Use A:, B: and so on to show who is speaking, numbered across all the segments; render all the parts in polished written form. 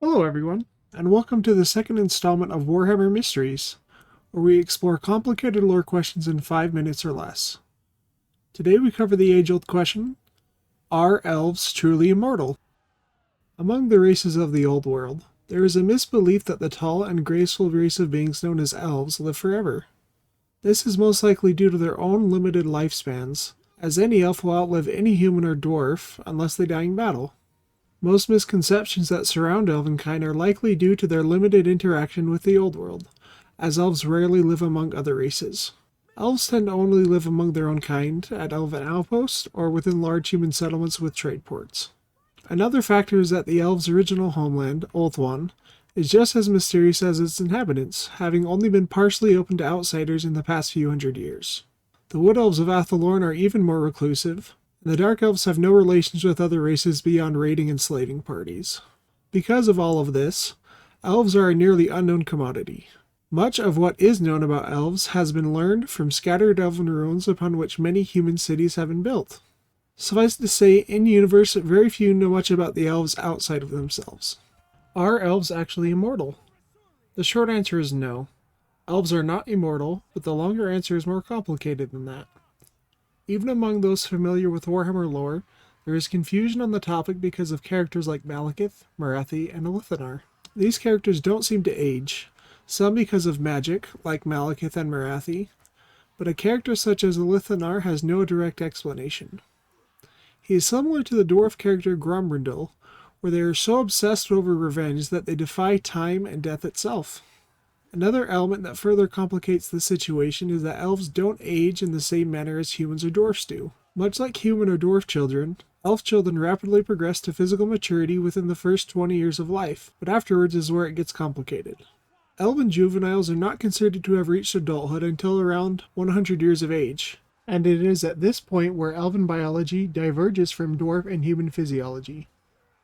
A: Hello everyone, and welcome to the second installment of Warhammer Mysteries, where we explore complicated lore questions in 5 minutes or less. Today we cover the age-old question, are elves truly immortal? Among the races of the Old World, there is a misbelief that the tall and graceful race of beings known as elves live forever. This is most likely due to their own limited lifespans, as any elf will outlive any human or dwarf unless they die in battle. Most misconceptions that surround elvenkind are likely due to their limited interaction with the Old World, as elves rarely live among other races. Elves tend to only live among their own kind, at elven outposts, or within large human settlements with trade ports. Another factor is that the elves' original homeland, Ulthuan, is just as mysterious as its inhabitants, having only been partially open to outsiders in the past few hundred years. The Wood Elves of Athelorn are even more reclusive, and the Dark Elves have no relations with other races beyond raiding and slaving parties. Because of all of this, elves are a nearly unknown commodity. Much of what is known about elves has been learned from scattered elven ruins upon which many human cities have been built. Suffice to say, in-universe, very few know much about the elves outside of themselves. Are elves actually immortal? The short answer is no. Elves are not immortal, but the longer answer is more complicated than that. Even among those familiar with Warhammer lore, there is confusion on the topic because of characters like Malekith, Marathi, and Elithanar. These characters don't seem to age, some because of magic, like Malekith and Marathi, but a character such as Elithanar has no direct explanation. He is similar to the dwarf character Grombrindal, where they are so obsessed over revenge that they defy time and death itself. Another element that further complicates the situation is that elves don't age in the same manner as humans or dwarfs do. Much like human or dwarf children, elf children rapidly progress to physical maturity within the first 20 years of life, but afterwards is where it gets complicated. Elven juveniles are not considered to have reached adulthood until around 100 years of age, and it is at this point where elven biology diverges from dwarf and human physiology.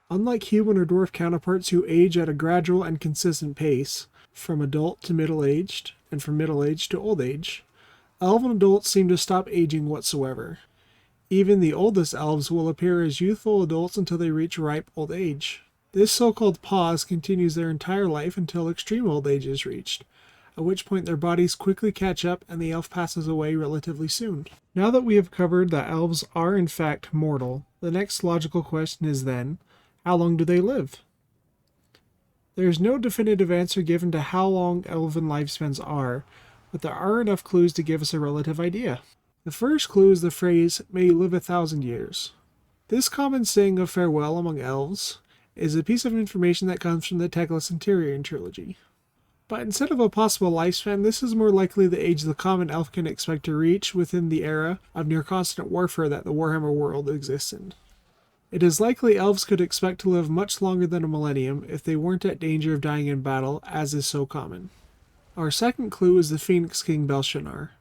A: Unlike human or dwarf counterparts who age at a gradual and consistent pace, from adult to middle-aged, and from middle-aged to old age, elven adults seem to stop aging whatsoever. Even the oldest elves will appear as youthful adults until they reach ripe old age. This so-called pause continues their entire life until extreme old age is reached, at which point their bodies quickly catch up and the elf passes away relatively soon. Now that we have covered that elves are in fact mortal, the next logical question is then, how long do they live? There is no definitive answer given to how long elven lifespans are, but there are enough clues to give us a relative idea. The first clue is the phrase, "may you live 1,000 years." This common saying of farewell among elves is a piece of information that comes from the Teclis Interior trilogy. But instead of a possible lifespan, this is more likely the age the common elf can expect to reach within the era of near constant warfare that the Warhammer world exists in. It is likely elves could expect to live much longer than a millennium if they weren't at danger of dying in battle, as is so common. Our second clue is the Phoenix King Belshazzar.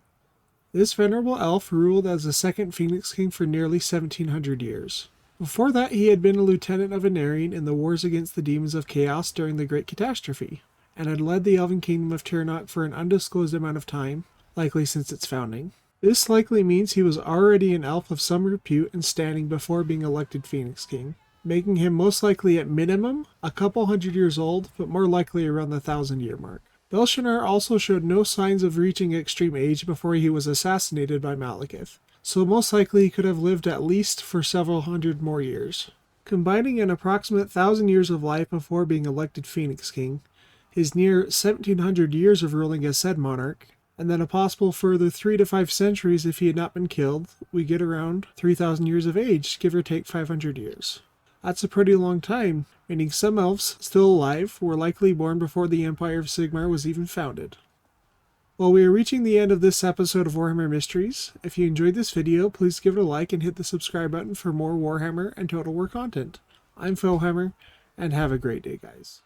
A: This venerable elf ruled as the second Phoenix King for nearly 1700 years. Before that, he had been a lieutenant of Anarion in the wars against the demons of chaos during the Great Catastrophe, and had led the elven kingdom of Tirnoch for an undisclosed amount of time, likely since its founding. This likely means he was already an elf of some repute and standing before being elected Phoenix King, making him most likely at minimum a couple hundred years old, but more likely around the 1,000-year mark. Belshazzar also showed no signs of reaching extreme age before he was assassinated by Malekith, so most likely he could have lived at least for several hundred more years. Combining an approximate 1,000 years of life before being elected Phoenix King, his near 1,700 years of ruling as said monarch, and then a possible further 3 to 5 centuries if he had not been killed, we get around 3,000 years of age, give or take 500 years. That's a pretty long time, meaning some elves still alive were likely born before the Empire of Sigmar was even founded. Well, we are reaching the end of this episode of Warhammer Mysteries. If you enjoyed this video, please give it a like and hit the subscribe button for more Warhammer and Total War content. I'm Philhammer, and have a great day, guys.